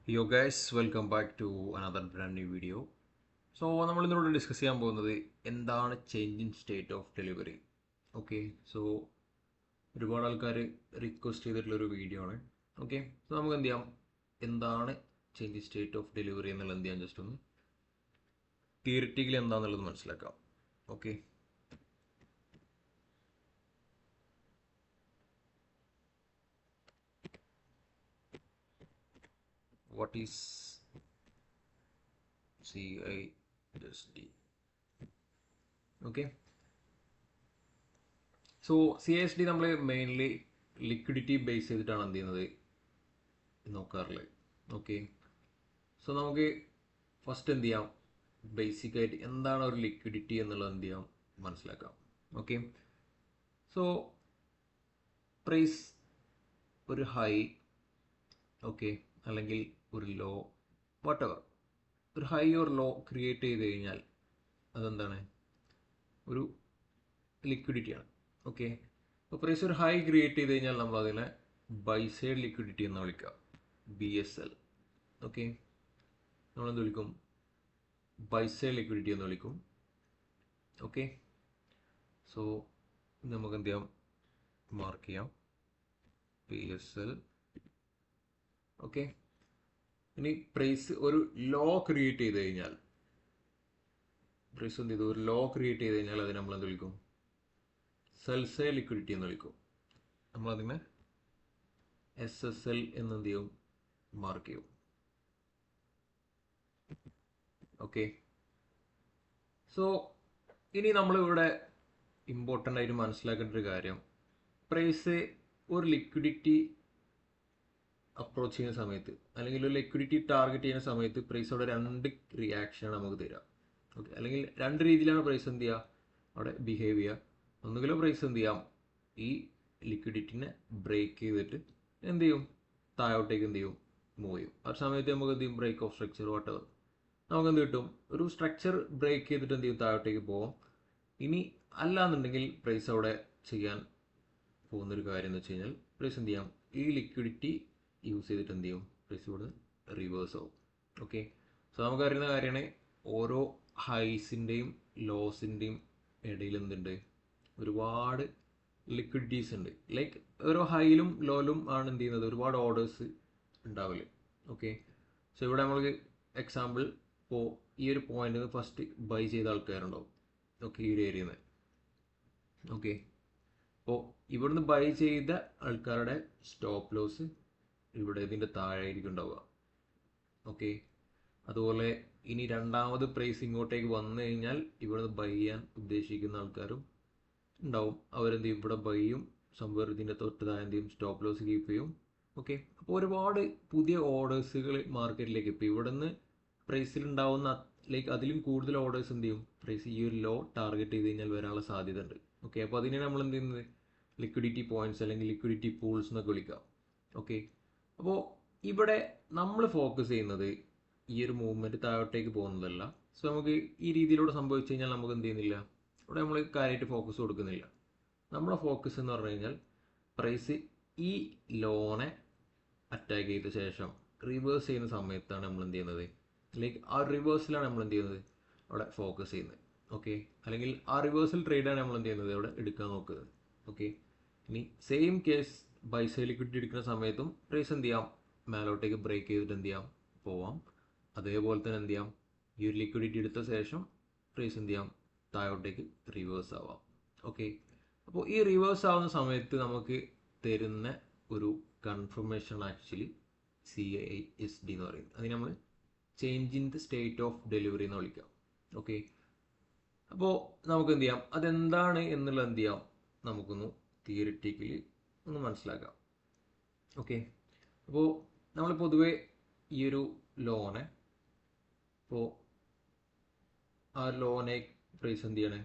Yo guys, welcome back to another brand new video. നമ്മൾ ഇന്നിവിടെ discuss ചെയ്യാൻ പോകുന്നത് എന്താണ് change in state of delivery. Okay, so ഒരുപാട് ആൾക്കാർ റിക്വസ്റ്റ് ചെയ്തിട്ടുള്ളൊരു വീഡിയോ ആണ്. ഓക്കെ, സോ നമുക്ക് എന്ത് ചെയ്യാം, എന്താണ് change in state of delivery എന്നുള്ളത് എന്ത് ചെയ്യാം, ജസ്റ്റ് ഒന്ന് തിയറിറ്റിക്കലി എന്താണെന്നുള്ളത് മനസ്സിലാക്കാം. Okay, what is CISD? Okay, so CISD നമ്മൾ മെയിൻലി ലിക്വിഡിറ്റി ബേസ് ചെയ്തിട്ടാണ് എന്ത് ചെയ്യുന്നത് നോക്കാറുള്ളത്. ഓക്കെ, സോ നമുക്ക് ഫസ്റ്റ് എന്ത് ചെയ്യാം, ബേസിക് ആയിട്ട് എന്താണ് ഒരു ലിക്വിഡിറ്റി എന്നുള്ളത് എന്ത് ചെയ്യാം മനസ്സിലാക്കാം. ഓക്കെ, സോ പ്രൈസ് ഒരു ഹൈ, ഓക്കെ, അല്ലെങ്കിൽ ഒരു ലോ, വാട്ടെവർ, ഒരു ഹൈ ഓർ ലോ ക്രിയേറ്റ് ചെയ്ത് കഴിഞ്ഞാൽ അതെന്താണ്, ഒരു ലിക്വിഡിറ്റിയാണ്. ഓക്കെ, അപ്പോൾ പ്രൈസ് ഒരു ഹൈ ക്രിയേറ്റ് ചെയ്ത് കഴിഞ്ഞാൽ നമ്മൾ അതിനെ ബൈ സൈഡ് ലിക്വിഡിറ്റി എന്ന് വിളിക്കുക, BSL. ഓക്കെ, നമ്മളെന്ത് വിളിക്കും, ബൈ സൈഡ് ലിക്വിഡിറ്റി എന്ന് വിളിക്കും. ഓക്കെ, സോ നമുക്ക് എന്ത് ചെയ്യാം, മാർക്ക് ചെയ്യാം PSL. ഓക്കെ, ഇനി പ്രൈസ് ഒരു ലോ ക്രിയേറ്റ് ചെയ്ത് കഴിഞ്ഞാൽ, പ്രൈസ് എന്ത് ചെയ്തു, ഒരു ലോ ക്രിയേറ്റ് ചെയ്ത് കഴിഞ്ഞാൽ അതിന് നമ്മൾ എന്ത് വിളിക്കും, സെൽ സൈഡ് ലിക്വിഡിറ്റി എന്ന് വിളിക്കും. നമ്മളതിനെ SSL എന്ന് എന്ത് ചെയ്യും, മാർക്ക് ചെയ്യും. ഓക്കെ, സോ ഇനി നമ്മളിവിടെ ഇമ്പോർട്ടൻ്റ് ആയിട്ട് മനസ്സിലാക്കേണ്ട ഒരു കാര്യം, പ്രൈസ് ഒരു ലിക്വിഡിറ്റി അപ്രോച്ച് ചെയ്യുന്ന സമയത്ത് അല്ലെങ്കിൽ ഒരു ലിക്വിഡിറ്റി ടാർഗറ്റ് ചെയ്യുന്ന സമയത്ത് പ്രൈസ് അവിടെ രണ്ട് റിയാക്ഷനാണ് നമുക്ക് തരിക. ഓക്കെ, അല്ലെങ്കിൽ രണ്ട് രീതിയിലാണ് പ്രൈസ് എന്ത് ചെയ്യുക അവിടെ ബിഹേവ് ചെയ്യുക. ഒന്നുകിലും പ്രൈസ് എന്ത് ചെയ്യാം, ഈ ലിക്വിഡിറ്റിനെ ബ്രേക്ക് ചെയ്തിട്ട് എന്ത് ചെയ്യും, താഴോട്ടേക്ക് എന്ത് ചെയ്യും, മൂവ് ചെയ്യും. ആ സമയത്ത് നമുക്ക് എന്ത് ചെയ്യും, ബ്രേക്ക് ഓഫ് സ്ട്രക്ചർ വാട്ടവർ നമുക്ക് എന്ത് കിട്ടും, ഒരു സ്ട്രക്ചർ ബ്രേക്ക് ചെയ്തിട്ട് എന്ത് ചെയ്യും, താഴോട്ടേക്ക് പോകും. ഇനി അല്ലാന്നുണ്ടെങ്കിൽ പ്രൈസ് അവിടെ ചെയ്യാൻ പോകുന്നൊരു കാര്യം എന്ന് വെച്ച് കഴിഞ്ഞാൽ പ്രൈസ് എന്ത് ചെയ്യാം, ഈ ലിക്വിഡിറ്റി യൂസ് ചെയ്തിട്ട് എന്ത് ചെയ്യും, പ്രൈസ് ഇവിടെ റിവേഴ്സ് ആവും. ഓക്കെ, സോ നമുക്കറിയുന്ന കാര്യമാണ്, ഓരോ ഹൈസിൻ്റെയും ലോസിൻ്റെയും ഇടയിൽ എന്തുണ്ട്, ഒരുപാട് ലിക്വിഡിറ്റീസ് ഉണ്ട്. ലൈക്ക് ഓരോ ഹൈയിലും ലോയിലും ആണ് എന്ത് ചെയ്യുന്നത്, ഒരുപാട് ഓർഡേഴ്സ് ഉണ്ടാവില്ല. ഓക്കെ, സോ ഇവിടെ നമ്മൾക്ക് എക്സാമ്പിൾ, ഇപ്പോൾ ഈ ഒരു പോയിന്റിൽ നിന്ന് ഫസ്റ്റ് ബൈ ചെയ്ത ആൾക്കാരുണ്ടാവും. ഓക്കെ, ഈ ഒരു ഏരിയയിൽ നിന്ന്. ഓക്കെ, അപ്പോൾ ഇവിടുന്ന് ബൈ ചെയ്ത ആൾക്കാരുടെ സ്റ്റോപ്പ് ലോസ് ഇവിടെ ഇതിൻ്റെ താഴെയായിരിക്കും ഉണ്ടാവുക. ഓക്കെ, അതുപോലെ ഇനി രണ്ടാമത് പ്രൈസ് ഇങ്ങോട്ടേക്ക് വന്നു കഴിഞ്ഞാൽ ഇവിടുന്ന് ബൈ ചെയ്യാൻ ഉദ്ദേശിക്കുന്ന ആൾക്കാരും ഉണ്ടാവും. അവരെന്ത് ചെയ്യും, ഇവിടെ ബൈയും സംവേർ ഇതിൻ്റെ തൊട്ട് താഴെ എന്ത് ചെയ്യും, സ്റ്റോപ്പ് ലോസ് കീപ്പ് ചെയ്യും. ഓക്കെ, അപ്പോൾ ഒരുപാട് പുതിയ ഓർഡേഴ്സുകൾ മാർക്കറ്റിലേക്ക്, ഇപ്പോൾ ഇവിടുന്ന് പ്രൈസിൽ ഉണ്ടാവുന്ന ലൈക്ക് അതിലും കൂടുതൽ ഓർഡേഴ്സ് എന്ത് ചെയ്യും, പ്രൈസ് ഈ ഒരു ലോ ടാർഗറ്റ് ചെയ്ത് കഴിഞ്ഞാൽ വരാനുള്ള സാധ്യത ഉണ്ട്. ഓക്കെ, അപ്പോൾ അതിനെ നമ്മൾ എന്ത് ചെയ്യുന്നത്, ലിക്വിഡിറ്റി പോയിന്റ്സ് അല്ലെങ്കിൽ ലിക്വിഡിറ്റി പൂൾസ് എന്നൊക്കെ വിളിക്കാം. ഓക്കെ, അപ്പോൾ ഇവിടെ നമ്മൾ ഫോക്കസ് ചെയ്യുന്നത് ഈ ഒരു മൂവ്മെൻറ്റ് താഴോട്ടേക്ക് പോകുന്നതല്ല. സോ നമുക്ക് ഈ രീതിയിലൂടെ സംഭവിച്ചു കഴിഞ്ഞാൽ നമുക്ക് എന്ത് ചെയ്യുന്നില്ല, ഇവിടെ നമ്മൾ കാര്യമായിട്ട് ഫോക്കസ് കൊടുക്കുന്നില്ല. നമ്മുടെ ഫോക്കസ് എന്ന് പറഞ്ഞു കഴിഞ്ഞാൽ പ്രൈസ് ഈ ലോണെ അറ്റാക്ക് ചെയ്ത ശേഷം റിവേഴ്സ് ചെയ്യുന്ന സമയത്താണ് നമ്മൾ എന്ത് ചെയ്യുന്നത്, ലൈക്ക് ആ റിവേഴ്സിലാണ് നമ്മൾ എന്ത് ചെയ്യുന്നത്, അവിടെ ഫോക്കസ് ചെയ്യുന്നത്. ഓക്കെ, അല്ലെങ്കിൽ ആ റിവേഴ്സൽ ട്രേഡാണ് നമ്മൾ എന്ത് ചെയ്യുന്നത്, അവിടെ എടുക്കാൻ നോക്കുന്നത്. ഓക്കെ, ഇനി same case buy side liquidity എടുക്കുന്ന സമയത്തും പ്രൈസ് എന്ത് ചെയ്യാം, മേലോട്ടേക്ക് ബ്രേക്ക് ചെയ്തിട്ട് എന്ത് ചെയ്യാം, പോവാം. അതേപോലെ തന്നെ എന്ത് ചെയ്യാം, ഈ ഒരു ലിക്വിഡിറ്റി എടുത്ത ശേഷം പ്രൈസ് എന്ത് ചെയ്യാം, താഴോട്ടേക്ക് റിവേഴ്സ് ആവാം. ഓക്കെ, അപ്പോൾ ഈ റിവേഴ്സ് ആവുന്ന സമയത്ത് നമുക്ക് തരുന്ന ഒരു കൺഫർമേഷൻ ആക്ച്വലി CISD എന്ന് പറയുന്നത്. അതിന് നമ്മൾ change in the state of delivery എന്ന് വിളിക്കാം. ഓക്കെ, അപ്പോൾ നമുക്ക് എന്ത് ചെയ്യാം, അതെന്താണ് എന്നുള്ളത് എന്ത് ചെയ്യാം, നമുക്കൊന്ന് തിയറിറ്റിക്കലി ഒന്ന് മനസ്സിലാക്കാം. ഓക്കെ, അപ്പോൾ നമ്മൾ പൊതുവെ ഈ ഒരു ലോനെ, ഇപ്പോൾ ആ ലോനെ പ്രൈസ് എന്ത് ചെയ്യണേ,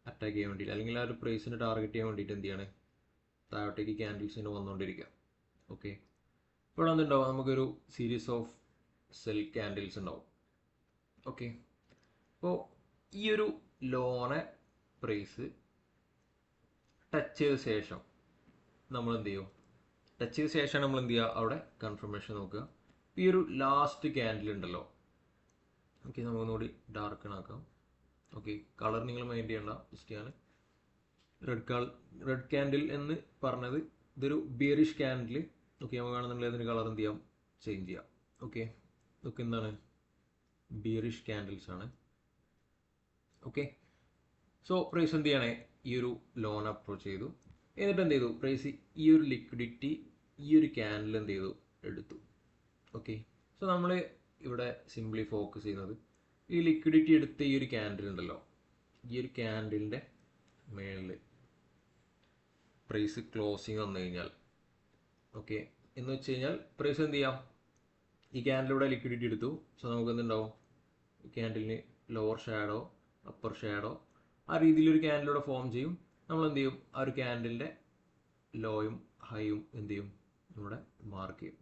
അറ്റാക്ക് ചെയ്യാൻ വേണ്ടിയിട്ട് അല്ലെങ്കിൽ ആ ഒരു പ്രൈസിനെ ടാർഗറ്റ് ചെയ്യാൻ വേണ്ടിയിട്ട് എന്ത് ചെയ്യണേ, താഴോട്ടേക്ക് ക്യാൻഡിൽസിന് വന്നുകൊണ്ടിരിക്കുക. ഓക്കെ, ഇപ്പോൾ എന്തുണ്ടാവും, നമുക്കൊരു സീരീസ് ഓഫ് സെൽ ക്യാൻഡിൽസ് ഉണ്ടാവും. ഓക്കെ, അപ്പോൾ ഈ ഒരു ലോനെ പ്രൈസ് ടച്ച് ചെയ്ത ശേഷം നമ്മൾ എന്ത് ചെയ്യും, ടച്ച് ചെയ്ത ശേഷമാണ് നമ്മൾ എന്ത് ചെയ്യുക, അവിടെ കൺഫർമേഷൻ നോക്കുക. ഈ ഒരു ലാസ്റ്റ് ക്യാൻഡിൽ ഉണ്ടല്ലോ, ഓക്കെ, നമുക്കൊന്നുകൂടി ഡാർക്കൺ ആക്കാം. ഓക്കെ, കളർ നിങ്ങൾ മൈൻഡ് ചെയ്യേണ്ട, ജസ്റ്റ് ഞാൻ റെഡ് ക്യാൻഡിൽ എന്ന് പറഞ്ഞത് ഇതൊരു ബിയറിഷ് ക്യാൻഡിൽ. ഓക്കെ, നമുക്ക് വേണമെന്നുണ്ടെങ്കിൽ അതിന് കളർ എന്ത് ചെയ്യാം, ചേഞ്ച് ചെയ്യാം. ഓക്കെ, ഇതൊക്കെ എന്താണ്, ബിയറിഷ് ക്യാൻഡിൽസ് ആണ്. ഓക്കെ, സോ പ്രൈസ് എന്ത് ചെയ്യണേ, ഈ ഒരു ലോൺ അപ്രോച്ച് ചെയ്തു. എന്നിട്ട് എന്ത് ചെയ്തു, പ്രൈസ് ഈ ഒരു ലിക്വിഡിറ്റി ഈ ഒരു ക്യാൻഡിൽ എന്ത് ചെയ്തു, എടുത്തു. ഓക്കെ, സോ നമ്മൾ ഇവിടെ സിംപ്ലി ഫോക്കസ് ചെയ്യുന്നത് ഈ ലിക്വിഡിറ്റി എടുത്ത ഈ ഒരു ക്യാൻഡിൽ ഉണ്ടല്ലോ, ഈ ഒരു ക്യാൻഡിലിൻ്റെ മേളിൽ പ്രൈസ് ക്ലോസിങ് വന്നു കഴിഞ്ഞാൽ, ഓക്കെ, എന്ന് വെച്ച് കഴിഞ്ഞാൽ പ്രൈസ് എന്ത് ചെയ്യാം, ഈ ക്യാൻഡിലൂടെ ലിക്വിഡിറ്റി എടുത്തു. സോ നമുക്ക് എന്തുണ്ടാവും, ഈ ക്യാൻഡിലിന് ലോവർ ഷാഡോ അപ്പർ ഷാഡോ ആ രീതിയിലൊരു ക്യാൻഡിലൂടെ ഫോം ചെയ്യും. നമ്മൾ എന്ത് ചെയ്യും, ആ ഒരു ക്യാൻഡിലിൻ്റെ ലോയും ഹൈയും എന്ത് ചെയ്യും, ഇവിടെ മാർക്ക് ചെയ്യും.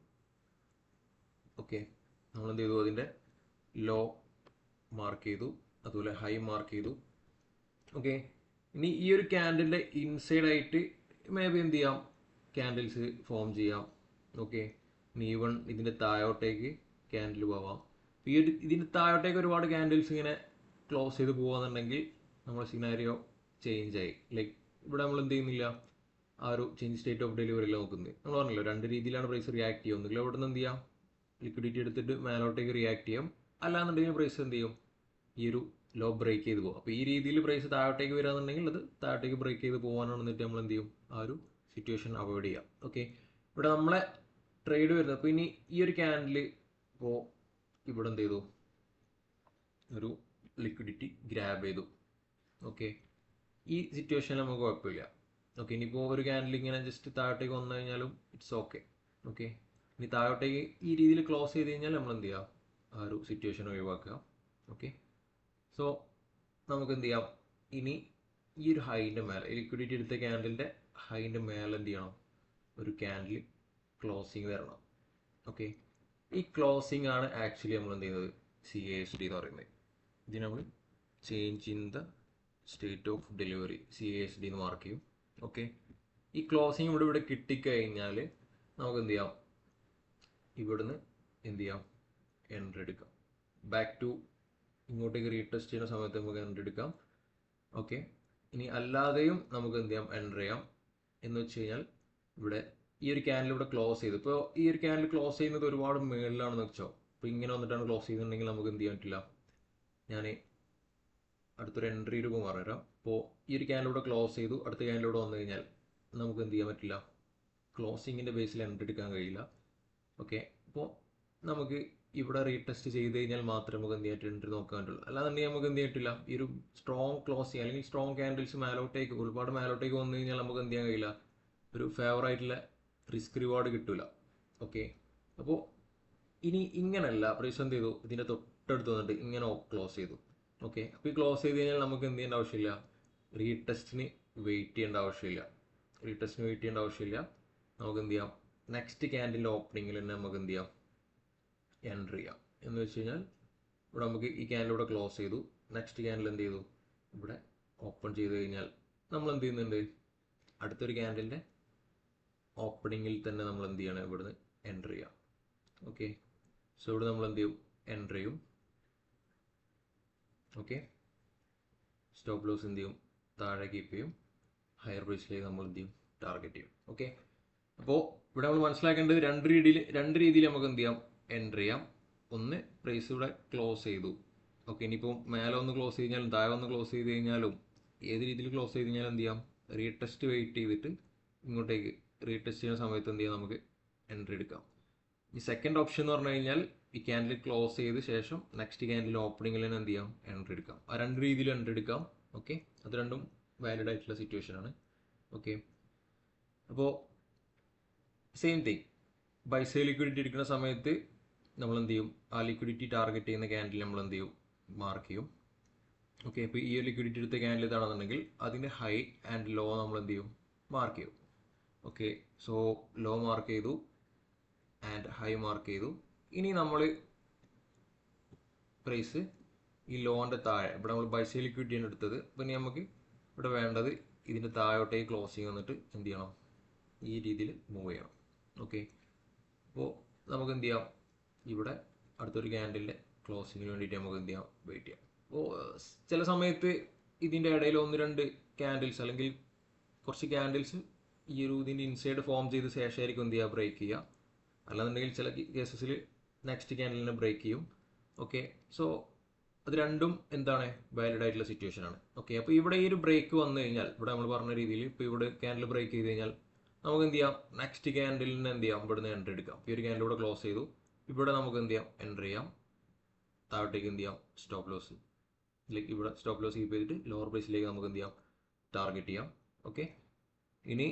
ഓക്കെ, നമ്മൾ എന്ത് ചെയ്തു, അതിൻ്റെ ലോ മാർക്ക് ചെയ്തു, അതുപോലെ ഹൈ മാർക്ക് ചെയ്തു. ഓക്കെ, ഇനി ഈ ഒരു ക്യാൻഡിലിൻ്റെ ഇൻസൈഡ് ആയിട്ട് മേ ബി എന്ത് ചെയ്യാം, ക്യാൻഡിൽസ് ഫോം ചെയ്യാം. ഓക്കെ, ഇനി ഈവൺ ഇതിൻ്റെ താഴോട്ടേക്ക് ക്യാൻഡിൽ പോവാം. ഈ ഒരു ഇതിൻ്റെ താഴോട്ടേക്ക് ഒരുപാട് ക്യാൻഡിൽസ് ഇങ്ങനെ ക്ലോസ് ചെയ്ത് പോകാന്നുണ്ടെങ്കിൽ നമ്മുടെ സിനാരിയോ ചേഞ്ച് ആയി. ലൈക്ക് ഇവിടെ നമ്മൾ എന്ത് ചെയ്യുന്നില്ല, ആ ഒരു ചേഞ്ച് സ്റ്റേറ്റ് ഓഫ് ഡെലിവറിയിൽ നോക്കുന്നത്. നമ്മൾ പറഞ്ഞല്ലോ, രണ്ട് രീതിയിലാണ് പ്രൈസ് റിയാക്ട് ചെയ്യുക. ഒന്നുകിൽ അവിടെ നിന്ന് എന്ത് ചെയ്യാം, ലിക്വിഡിറ്റി എടുത്തിട്ട് മേലോട്ടേക്ക് റിയാക്ട് ചെയ്യാം, അല്ലാന്നുണ്ടെങ്കിൽ പ്രൈസ് എന്ത് ചെയ്യും, ഈ ഒരു ലോ ബ്രേക്ക് ചെയ്ത് പോകും. അപ്പോൾ ഈ രീതിയിൽ പ്രൈസ് താഴോട്ടേക്ക് വരാന്നുണ്ടെങ്കിൽ അത് താഴോട്ടേക്ക് ബ്രേക്ക് ചെയ്ത് പോകാനാണെന്നിട്ട് നമ്മൾ എന്ത് ചെയ്യും, ആ ഒരു സിറ്റുവേഷൻ അവോയ്ഡ് ചെയ്യാം. ഓക്കെ, ഇവിടെ നമ്മളെ ട്രേഡ് വരുന്നത്, അപ്പോൾ ഇനി ഈ ഒരു ക്യാൻഡിൽ ഇപ്പോൾ ഇവിടെ എന്ത് ചെയ്തു, ഒരു ലിക്വിഡിറ്റി ഗ്രാബ് ചെയ്തു. ഓക്കെ, ഈ സിറ്റുവേഷനിൽ നമുക്ക് കുഴപ്പമില്ല. ഓക്കെ, ഇനിയിപ്പോൾ ഒരു ക്യാൻഡിൽ ഇങ്ങനെ ജസ്റ്റ് താഴോട്ടേക്ക് വന്നു കഴിഞ്ഞാലും ഇറ്റ്സ് ഓക്കെ. ഓക്കെ, ഇനി താഴോട്ടേക്ക് ഈ രീതിയിൽ ക്ലോസ് ചെയ്ത് കഴിഞ്ഞാൽ നമ്മൾ എന്ത് ചെയ്യുക, ആ ഒരു സിറ്റുവേഷൻ ഒഴിവാക്കുക. ഓക്കെ, സോ നമുക്ക് എന്ത് ചെയ്യാം, ഇനി ഈ ഒരു ഹൈൻ്റെ മേലെ ലിക്വിഡിറ്റി എടുത്ത ക്യാൻഡിലിൻ്റെ ഹൈൻ്റെ മേലെ എന്ത് ചെയ്യണം, ഒരു ക്യാൻഡിൽ ക്ലോസിങ് വരണം. ഓക്കെ, ഈ ക്ലോസിങ് ആണ് ആക്ച്വലി നമ്മൾ എന്ത് ചെയ്യുന്നത്, CASD എന്ന് പറയുന്നത്. ഇതിന് നമ്മൾ change in the state of delivery CASD എന്ന് മാർക്ക് ചെയ്യും. ഓക്കെ, ഈ ക്ലോസിങ് ഇവിടെ കിട്ടിക്കഴിഞ്ഞാൽ നമുക്ക് എന്ത് ചെയ്യാം, ഇവിടുന്ന് എന്ത് ചെയ്യാം, എൻട്രി എടുക്കാം. ബാക്ക് ടു ഇങ്ങോട്ടേക്ക് റീടെസ്റ്റ് ചെയ്യുന്ന സമയത്ത് നമുക്ക് എൻട്രി എടുക്കാം. ഓക്കെ, ഇനി അല്ലാതെയും നമുക്ക് എന്ത് ചെയ്യാം, എൻട്രി ചെയ്യാം. എന്ന് വെച്ച് കഴിഞ്ഞാൽ ഇവിടെ ഈ ഒരു ക്യാൻഡിൽ ഇവിടെ ക്ലോസ് ചെയ്തു. ഇപ്പോൾ ഈ ഒരു ക്യാൻഡിൽ ക്ലോസ് ചെയ്യുന്നത് ഒരുപാട് മുകളിലാണെന്ന് വെച്ചോ, അപ്പോൾ ഇങ്ങനെ വന്നിട്ടാണ് ക്ലോസ് ചെയ്യുന്നുണ്ടെങ്കിൽ നമുക്ക് എന്ത് ചെയ്യാൻ പറ്റില്ല. ഞാൻ അടുത്തൊരു എൻട്രി രൂപം പറഞ്ഞുതരാം. അപ്പോൾ ഈ ഒരു ക്യാൻഡിലൂടെ ക്ലോസ് ചെയ്തു, അടുത്ത ക്യാൻഡിലൂടെ വന്നു കഴിഞ്ഞാൽ നമുക്ക് എന്ത് ചെയ്യാൻ പറ്റില്ല, ക്ലോസിങ്ങിൻ്റെ ബേസിൽ എൻട്രി എടുക്കാൻ കഴിയില്ല. ഓക്കെ, അപ്പോൾ നമുക്ക് ഇവിടെ റീടെസ്റ്റ് ചെയ്ത് കഴിഞ്ഞാൽ മാത്രമേ നമുക്ക് എന്ത് ചെയ്യാൻ എൻട്രി നോക്കാൻ പറ്റുള്ളൂ. അല്ലാന്നുണ്ടെങ്കിൽ നമുക്ക് എന്ത് ചെയ്തിട്ടില്ല, ഈ ഒരു സ്ട്രോങ് ക്ലോസിങ് അല്ലെങ്കിൽ സ്ട്രോങ് ക്യാൻഡിൽസ് മേലോട്ടേക്ക് ഒരുപാട് മേലോട്ടേക്ക് വന്നു കഴിഞ്ഞാൽ നമുക്ക് എന്ത് ചെയ്യാൻ കഴിയില്ല, ഒരു ഫേവറായിട്ടുള്ള റിസ്ക് റിവാർഡ് കിട്ടില്ല. ഓക്കെ, അപ്പോൾ ഇനി ഇങ്ങനെയല്ല, പ്രൈസ് എന്ത് ചെയ്തു, ഇതിൻ്റെ തൊട്ടടുത്ത് വന്നിട്ട് ഇങ്ങനെ ക്ലോസ് ചെയ്തു. ഓക്കെ, അപ്പോൾ ഈ ക്ലോസ് ചെയ്ത് കഴിഞ്ഞാൽ നമുക്ക് എന്ത് ചെയ്യേണ്ട ആവശ്യമില്ല, റീടെസ്റ്റിന് വെയിറ്റ് ചെയ്യേണ്ട ആവശ്യമില്ല. നമുക്ക് എന്ത് ചെയ്യാം, നെക്സ്റ്റ് ക്യാൻഡിൻ്റെ ഓപ്പണിങ്ങിൽ തന്നെ നമുക്ക് എന്ത് ചെയ്യാം, എൻട്രി ചെയ്യാം. എന്ന് വെച്ച് കഴിഞ്ഞാൽ ഇവിടെ നമുക്ക് ഈ ക്യാൻഡിലൂടെ ക്ലോസ് ചെയ്തു, നെക്സ്റ്റ് ക്യാൻഡിൽ എന്ത് ചെയ്തു, ഇവിടെ ഓപ്പൺ ചെയ്ത് കഴിഞ്ഞാൽ നമ്മൾ എന്ത് ചെയ്യുന്നുണ്ട്, അടുത്തൊരു ക്യാൻഡിലിൻ്റെ ഓപ്പണിങ്ങിൽ തന്നെ നമ്മൾ എന്ത് ചെയ്യണം, ഇവിടുന്ന് എൻട്രി ചെയ്യാം. ഓക്കെ, സോ ഇവിടെ നമ്മൾ എന്ത് ചെയ്യും, എൻട്രി ചെയ്യും. ഓക്കെ, സ്റ്റോപ്പ് ലോസ് എന്ത് ചെയ്യും, താഴെ കീപ്പ് ചെയ്യും. ഹയർ പ്രൈസിലേക്ക് നമ്മൾ എന്ത് ചെയ്യും, ടാർഗറ്റ് ചെയ്യും. ഓക്കെ, അപ്പോൾ ഇവിടെ നമ്മൾ മനസ്സിലാക്കേണ്ടത് രണ്ട് രീതിയിൽ നമുക്ക് എന്ത് ചെയ്യാം, എൻട്രി ചെയ്യാം. ഒന്ന്, പ്രൈസ് ഇവിടെ ക്ലോസ് ചെയ്തു. ഓക്കെ, ഇനിയിപ്പോൾ മേലെ ഒന്ന് ക്ലോസ് ചെയ്ത് കഴിഞ്ഞാലും താഴെ ഒന്ന് ക്ലോസ് ചെയ്ത് കഴിഞ്ഞാലും ഏത് രീതിയിൽ ക്ലോസ് ചെയ്ത് കഴിഞ്ഞാലും എന്ത് ചെയ്യാം, റീടെസ്റ്റ് വെയിറ്റ് ചെയ്തിട്ട് ഇങ്ങോട്ടേക്ക് റീടെസ്റ്റ് ചെയ്യുന്ന സമയത്ത് എന്ത് ചെയ്യാം, നമുക്ക് എൻട്രി എടുക്കാം. ഈ സെക്കൻഡ് ഓപ്ഷൻ എന്ന് പറഞ്ഞു കഴിഞ്ഞാൽ ഈ ക്യാൻഡിൽ ക്ലോസ് ചെയ്ത ശേഷം നെക്സ്റ്റ് ക്യാൻഡിൽ ഓപ്പണിങ്ങിൽ തന്നെ എന്ത് ചെയ്യാം, എൻട്രി എടുക്കാം. ആ രണ്ട് രീതിയിൽ എൻട്രി എടുക്കാം. ഓക്കെ, അത് രണ്ടും വാലിഡ് ആയിട്ടുള്ള സിറ്റുവേഷൻ ആണ്. ഓക്കെ, അപ്പോൾ സെയിം തിങ്, ബൈസേ ലിക്വിഡിറ്റി എടുക്കുന്ന സമയത്ത് നമ്മൾ എന്ത് ചെയ്യും, ആ ലിക്വിഡിറ്റി ടാർഗറ്റ് ചെയ്യുന്ന ക്യാൻഡിൽ നമ്മൾ എന്ത് ചെയ്യും, മാർക്ക് ചെയ്യും. ഓക്കെ, ഇപ്പോൾ ഈ ലിക്വിഡിറ്റി എടുത്ത ക്യാൻഡിൽ ഇതാണെന്നുണ്ടെങ്കിൽ അതിൻ്റെ ഹൈ ആൻഡ് ലോ നമ്മൾ എന്ത് ചെയ്യും, മാർക്ക് ചെയ്യും. ഓക്കെ, സോ ലോ മാർക്ക് ചെയ്തു ആൻഡ് ഹൈ മാർക്ക് ചെയ്തു. ഇനി നമ്മൾ പ്രൈസ് ഈ ലോൻ്റെ താഴെ ഇവിടെ നമ്മൾ ബൈസേ ലിക്വിഡിറ്റിയാണ് എടുത്തത്. അപ്പോൾ ഇനി നമുക്ക് ഇവിടെ വേണ്ടത് ഇതിൻ്റെ താഴോട്ടേക്ക് ക്ലോസിങ് വന്നിട്ട് എന്ത് ചെയ്യണം, ഈ രീതിയിൽ മൂവ് ചെയ്യണം. ഓക്കെ, അപ്പോൾ നമുക്ക് എന്ത് ചെയ്യാം, ഇവിടെ അടുത്തൊരു ക്യാൻഡലിൻ്റെ ക്ലോസിങ്ങിന് വേണ്ടിയിട്ട് നമുക്ക് എന്ത് ചെയ്യാം, വെയിറ്റ് ചെയ്യാം. അപ്പോൾ ചില സമയത്ത് ഇതിൻ്റെ ഇടയിൽ ഒന്ന് രണ്ട് ക്യാൻഡിൽസ് അല്ലെങ്കിൽ കുറച്ച് ക്യാൻഡിൽസ് ഈ ഒരു ഇതിൻ്റെ ഇൻസൈഡ് ഫോം ചെയ്ത് ശേഷമായിരിക്കും എന്ത് ചെയ്യുക, ബ്രേക്ക് ചെയ്യുക. അല്ലാന്നുണ്ടെങ്കിൽ ചില കേസസിൽ നെക്സ്റ്റ് ക്യാൻഡലിനെ ബ്രേക്ക് ചെയ്യും. ഓക്കെ, സോ അത് രണ്ടും എന്താണ്, വാലിഡ് ആയിട്ടുള്ള സിറ്റുവേഷൻ ആണ്. ഓക്കെ, അപ്പോൾ ഇവിടെ ഈ ഒരു ബ്രേക്ക് വന്നു കഴിഞ്ഞാൽ, ഇവിടെ നമ്മൾ പറഞ്ഞ രീതിയിൽ ഇപ്പോൾ ഇവിടെ ക്യാൻഡിൽ ബ്രേക്ക് ചെയ്ത് കഴിഞ്ഞാൽ നമുക്ക് എന്ത് ചെയ്യാം, നെക്സ്റ്റ് ക്യാൻഡലിന് എന്ത് ചെയ്യാം, ഇവിടുന്ന് എൻട്രി എടുക്കാം. ഈ ഒരു ക്യാൻഡിൽ ഇവിടെ ക്ലോസ് ചെയ്തു, ഇവിടെ നമുക്ക് എന്ത് ചെയ്യാം, എൻട്രി ചെയ്യാം. താഴോട്ടേക്ക് എന്ത് ചെയ്യാം, സ്റ്റോപ്പ് ലോസ്, ലൈക്ക് ഇവിടെ സ്റ്റോപ്പ് ലോസ് കീപ്പ് ചെയ്തിട്ട് ലോവർ പ്രൈസിലേക്ക് നമുക്ക് എന്ത് ചെയ്യാം, ടാർഗറ്റ് ചെയ്യാം. ഓക്കെ, ഇനി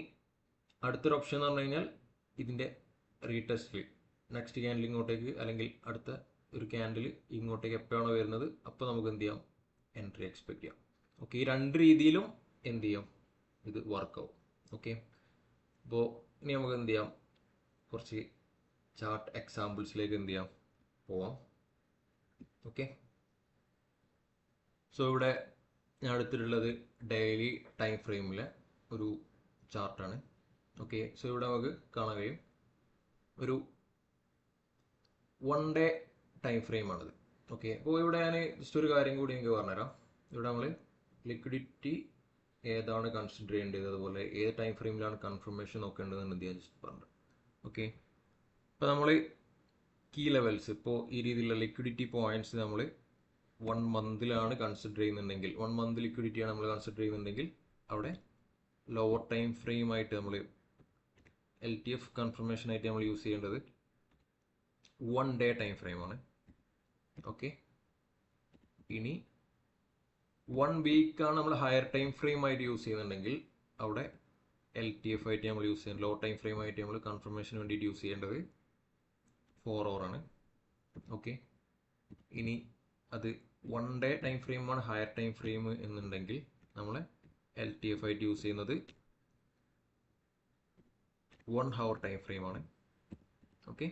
അടുത്തൊരു ഓപ്ഷൻ എന്ന് പറഞ്ഞു കഴിഞ്ഞാൽ ഇതിൻ്റെ റീടെസ്റ്റിൽ നെക്സ്റ്റ് ക്യാൻഡിൽ ഇങ്ങോട്ടേക്ക് അല്ലെങ്കിൽ അടുത്ത ഒരു ക്യാൻഡിൽ ഇങ്ങോട്ടേക്ക് എപ്പോഴാണോ വരുന്നത് അപ്പോൾ നമുക്ക് എന്ത് ചെയ്യാം, എൻട്രി എക്സ്പെക്ട് ചെയ്യാം. ഓക്കെ, ഈ രണ്ട് രീതിയിലും എന്ത് ചെയ്യാം, ഇത് വർക്കാവും. ഓക്കെ, അപ്പോൾ ഇനി നമുക്ക് എന്ത് ചെയ്യാം, കുറച്ച് ചാർട്ട് എക്സാമ്പിൾസിലേക്ക് എന്ത് ചെയ്യാം, പോവാം. ഓക്കെ, സോ ഇവിടെ ഞാൻ എടുത്തിട്ടുള്ളത് ഡെയിലി ടൈം ഫ്രെയിമിലെ ഒരു ചാർട്ടാണ്. ഓക്കെ, സോ ഇവിടെ നമുക്ക് കാണാൻ കഴിയും ഒരു 1 ഡേ ടൈം ഫ്രെയിമാണിത്. ഓക്കെ, അപ്പോൾ ഇവിടെ ഞാൻ ജസ്റ്റ് ഒരു കാര്യം കൂടി എനിക്ക് പറഞ്ഞുതരാം. ഇവിടെ നമ്മൾ ലിക്വിഡിറ്റി ഏതാണ് കൺസിഡർ ചെയ്യേണ്ടത്, അതുപോലെ ഏത് ടൈം ഫ്രെയിമിലാണ് കൺഫർമേഷൻ നോക്കേണ്ടതെന്ന് ഞാൻ ജസ്റ്റ് പറഞ്ഞു. ഓക്കെ, ഇപ്പോൾ നമ്മൾ കീ ലെവൽസ്, ഇപ്പോൾ ഈ രീതിയിലുള്ള ലിക്വിഡിറ്റി പോയിന്റ്സ് നമ്മൾ 1 മന്തിലാണ് കൺസിഡർ ചെയ്യുന്നുണ്ടെങ്കിൽ, 1 മന്ത് ലിക്വിഡിറ്റിയാണ് നമ്മൾ കൺസിഡർ ചെയ്യുന്നുണ്ടെങ്കിൽ അവിടെ ലോവർ ടൈം ഫ്രെയിം ആയിട്ട് നമ്മൾ LTF കൺഫർമേഷൻ ആയിട്ട് നമ്മൾ യൂസ് ചെയ്യേണ്ടത് 1 ഡേ ടൈം ഫ്രെയിമാണ്. ഓക്കെ, ഇനി 1 വീക്കാണ് നമ്മൾ ഹയർ ടൈം ഫ്രെയിം ആയിട്ട് യൂസ് ചെയ്യുന്നുണ്ടെങ്കിൽ അവിടെ LTF ആയിട്ട് നമ്മൾ യൂസ് ചെയ്യുന്നത്, ലോ ടൈം ഫ്രെയിം ആയിട്ട് നമ്മൾ കൺഫർമേഷന് വേണ്ടിയിട്ട് യൂസ് ചെയ്യേണ്ടത് 4 hour ആണ്. ഓക്കെ, ഇനി അത് 1 ഡേ ടൈം ഫ്രെയിമാണ് ഹയർ ടൈം ഫ്രെയിം എന്നുണ്ടെങ്കിൽ നമ്മൾ LTF ആയിട്ട് യൂസ് ചെയ്യുന്നത് 1 hour ടൈം ഫ്രെയിമാണ്. ഓക്കെ,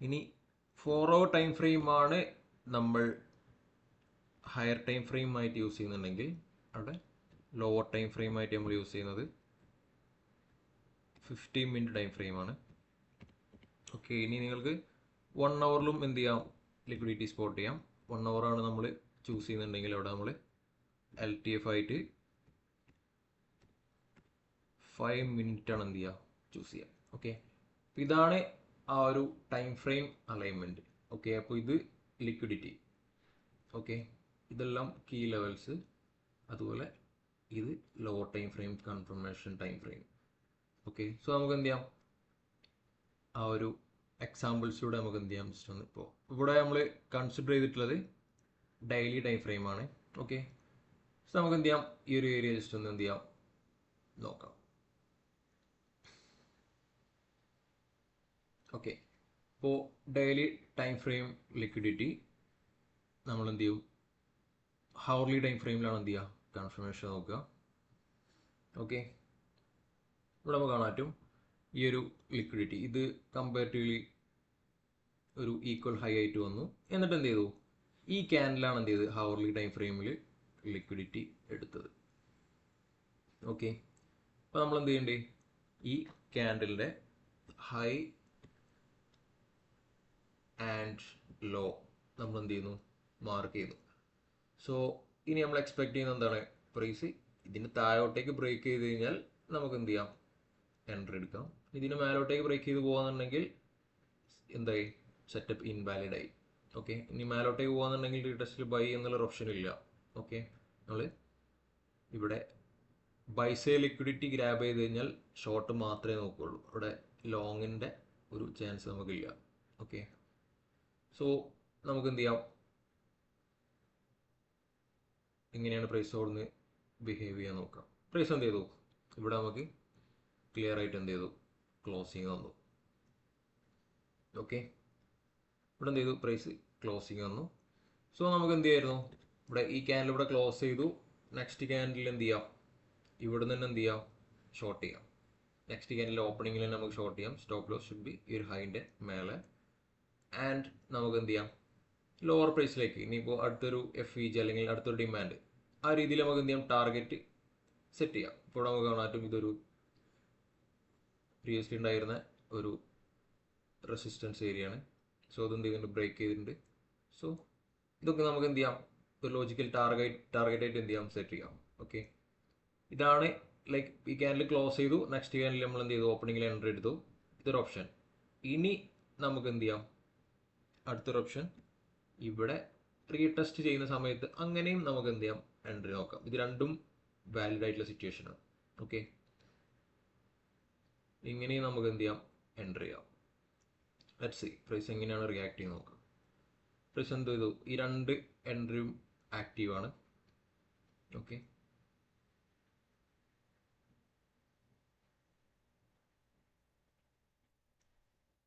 ഇനി 4 hour ടൈം ഫ്രെയിമാണ് നമ്മൾ ഹയർ ടൈം ഫ്രെയിം ആയിട്ട് യൂസ് ചെയ്യുന്നുണ്ടെങ്കിൽ അവിടെ ലോവർ ടൈം ഫ്രെയിം ആയിട്ട് നമ്മൾ യൂസ് ചെയ്യുന്നത് 15 minute ടൈം ഫ്രെയിമാണ്. ഓക്കെ, ഇനി നിങ്ങൾക്ക് 1 hourലും എന്ത് ചെയ്യാം, ലിക്വിഡിറ്റി സ്പോട്ട് ചെയ്യാം. 1 hour ആണ് നമ്മൾ ചൂസ് ചെയ്യുന്നുണ്ടെങ്കിൽ അവിടെ നമ്മൾ LTF ആയിട്ട് 5 minute ആണ് എന്ത് ചെയ്യുക, ചൂസ് ചെയ്യുക. ഓക്കെ, ഇതാണ് ആ ഒരു ടൈം ഫ്രെയിം അലൈൻമെൻറ്റ്. ഓക്കെ, അപ്പോൾ ഇത് ലിക്വിഡിറ്റി. ഓക്കെ, ഇതെല്ലാം കീ ലെവൽസ്, അതുപോലെ ഇത് low time frame confirmation time frame. Okay, so നമുക്ക് എന്ത് ചെയ്യാം, ആ ഒരു എക്സാമ്പിൾസിലൂടെ നമുക്ക് എന്ത് ചെയ്യാം, ജസ്റ്റ് ഒന്ന് ഇപ്പോൾ ഇവിടെ നമ്മൾ കൺസിഡർ ചെയ്തിട്ടുള്ളത് ഡെയിലി ടൈം ഫ്രെയിമാണ്. ഓക്കെ, സോ നമുക്ക് എന്ത് ചെയ്യാം, ഈ ഒരു ഏരിയ ജസ്റ്റ് ഒന്ന് എന്ത് ചെയ്യാം, നോക്കാം. ഓക്കെ, ഇപ്പോൾ ഡെയിലി ടൈം ഫ്രെയിം ലിക്വിഡിറ്റി നമ്മൾ എന്ത് ചെയ്യും, ഹവർലി ടൈം ഫ്രെയിമിലാണ് എന്ത് ചെയ്യുക, കൺഫർമേഷൻ നോക്കുക. ഓക്കെ, ഇവിടെ നമുക്ക് കാണാൻ പറ്റും ഈ ഒരു ലിക്വിഡിറ്റി ഇത് കമ്പാരിറ്റീവ്ലി ഒരു ഈക്വൽ ഹൈ ആയിട്ട് വന്നു. എന്നിട്ട് എന്ത് ചെയ്തു, ഈ ക്യാൻഡിലാണ് എന്ത് ചെയ്തത്, ഹവർലി ടൈം ഫ്രെയിമിൽ ലിക്വിഡിറ്റി എടുത്തത്. ഓക്കെ, അപ്പോൾ നമ്മൾ എന്ത് ചെയ്യണ്ടേ, ഈ ക്യാൻഡിലിൻ്റെ ഹൈ ആൻഡ് ലോ നമ്മൾ എന്ത് ചെയ്യുന്നു, മാർക്ക് ചെയ്യുന്നു. സോ ഇനി നമ്മൾ എക്സ്പെക്ട് ചെയ്യുന്നത് എന്താണ്, പ്രൈസ് ഇതിന് താഴോട്ടേക്ക് ബ്രേക്ക് ചെയ്ത് കഴിഞ്ഞാൽ നമുക്ക് എന്ത് ചെയ്യാം, എൻട്രി എടുക്കാം. ഇതിന് മേലോട്ടേക്ക് ബ്രേക്ക് ചെയ്ത് പോകുകയാണെന്നുണ്ടെങ്കിൽ എന്തായി, സെറ്റപ്പ് ഇൻവാലിഡ് ആയി. ഓക്കെ, ഇനി മേലോട്ടേക്ക് പോകുകയാണെന്നുണ്ടെങ്കിൽ റീടെസ്റ്റിൽ ബൈ എന്നുള്ള ഓപ്ഷൻ ഇല്ല. ഓക്കെ, നമ്മൾ ഇവിടെ ബൈസേ ലിക്വിഡിറ്റി ഗ്രാബ് ചെയ്ത് കഴിഞ്ഞാൽ ഷോർട്ട് മാത്രമേ നോക്കുകയുള്ളൂ, അവിടെ ലോങ്ങിൻ്റെ ഒരു ചാൻസ് നമുക്കില്ല. ഓക്കെ, സോ നമുക്ക് എന്ത് ചെയ്യാം, എങ്ങനെയാണ് പ്രൈസ് അവിടുന്ന് ബിഹേവ് ചെയ്യാൻ നോക്കാം. പ്രൈസ് എന്ത് ചെയ്തു, ഇവിടെ നമുക്ക് ക്ലിയർ ആയിട്ട് എന്ത് ചെയ്തു, ക്ലോസിങ് വന്നു. ഓക്കെ, ഇവിടെ എന്ത് ചെയ്തു, പ്രൈസ് ക്ലോസിങ് വന്നു. സോ നമുക്ക് എന്ത് ചെയ്യായിരുന്നു, ഇവിടെ ഈ ക്യാൻഡിൽ ഇവിടെ ക്ലോസ് ചെയ്തു, നെക്സ്റ്റ് ക്യാൻഡിൽ എന്ത് ചെയ്യാം, ഇവിടെ നിന്ന് എന്ത് ചെയ്യാം, ഷോർട്ട് ചെയ്യാം. നെക്സ്റ്റ് ക്യാൻഡിൽ ഓപ്പണിങ്ങിൽ തന്നെ നമുക്ക് ഷോർട്ട് ചെയ്യാം. സ്റ്റോപ്പ് ലോസ് ഷുഡ് ബി ഈ ഒരു ഹൈൻ്റെ മേലെ. ആൻഡ് നമുക്ക് എന്ത് ചെയ്യാം, ലോവർ പ്രൈസിലേക്ക് ഇനിയിപ്പോൾ അടുത്തൊരു FEG അല്ലെങ്കിൽ അടുത്തൊരു ഡിമാൻഡ്, ആ രീതിയിൽ നമുക്ക് എന്ത് ചെയ്യാം, ടാർഗറ്റ് സെറ്റ് ചെയ്യാം. ഇപ്പോൾ നമുക്ക് കാണാൻ പറ്റും ഇതൊരു പ്രീവിയസ്ലി ഉണ്ടായിരുന്ന ഒരു റെസിസ്റ്റൻസ് ഏരിയയാണ്. സോ അതെന്ത് ചെയ്തിട്ടുണ്ട്, ബ്രേക്ക് ചെയ്തിട്ടുണ്ട്. സോ ഇതൊക്കെ നമുക്ക് എന്ത് ചെയ്യാം, ഒരു ലോജിക്കൽ ടാർഗറ്റായിട്ട് എന്ത് ചെയ്യാം, സെറ്റ് ചെയ്യാം. ഓക്കെ, ഇതാണ് ലൈക്ക് ഈ ക്യാൻഡിൽ ക്ലോസ് ചെയ്തു, നെക്സ്റ്റ് ക്യാൻഡിൽ നമ്മൾ എന്ത് ചെയ്തു, ഓപ്പണിങ്ങിൽ എൻട്രി എടുത്തു. ഇതൊരു ഓപ്ഷൻ. ഇനി നമുക്ക് എന്ത് ചെയ്യാം, അടുത്തൊരു ഓപ്ഷൻ ഇവിടെ റീടെസ്റ്റ് ചെയ്യുന്ന സമയത്ത് അങ്ങനെയും നമുക്ക് എന്ത് ചെയ്യാം, എൻട്രി നോക്കാം. ഇത് രണ്ടും വാലിഡ് ആയിട്ടുള്ള സിറ്റുവേഷനാണ്. ഓക്കെ, ഇങ്ങനെയും നമുക്ക് എന്ത് ചെയ്യാം, എൻട്രി ചെയ്യാം. ലെറ്റ്സ് സീ പ്രൈസ് എങ്ങനെയാണ് റിയാക്ട് ചെയ്യുന്നത് നോക്കാം. പ്രൈസ് എന്ത് ചെയ്തു, ഈ രണ്ട് എൻട്രിയും ആക്റ്റീവാണ്. ഓക്കെ,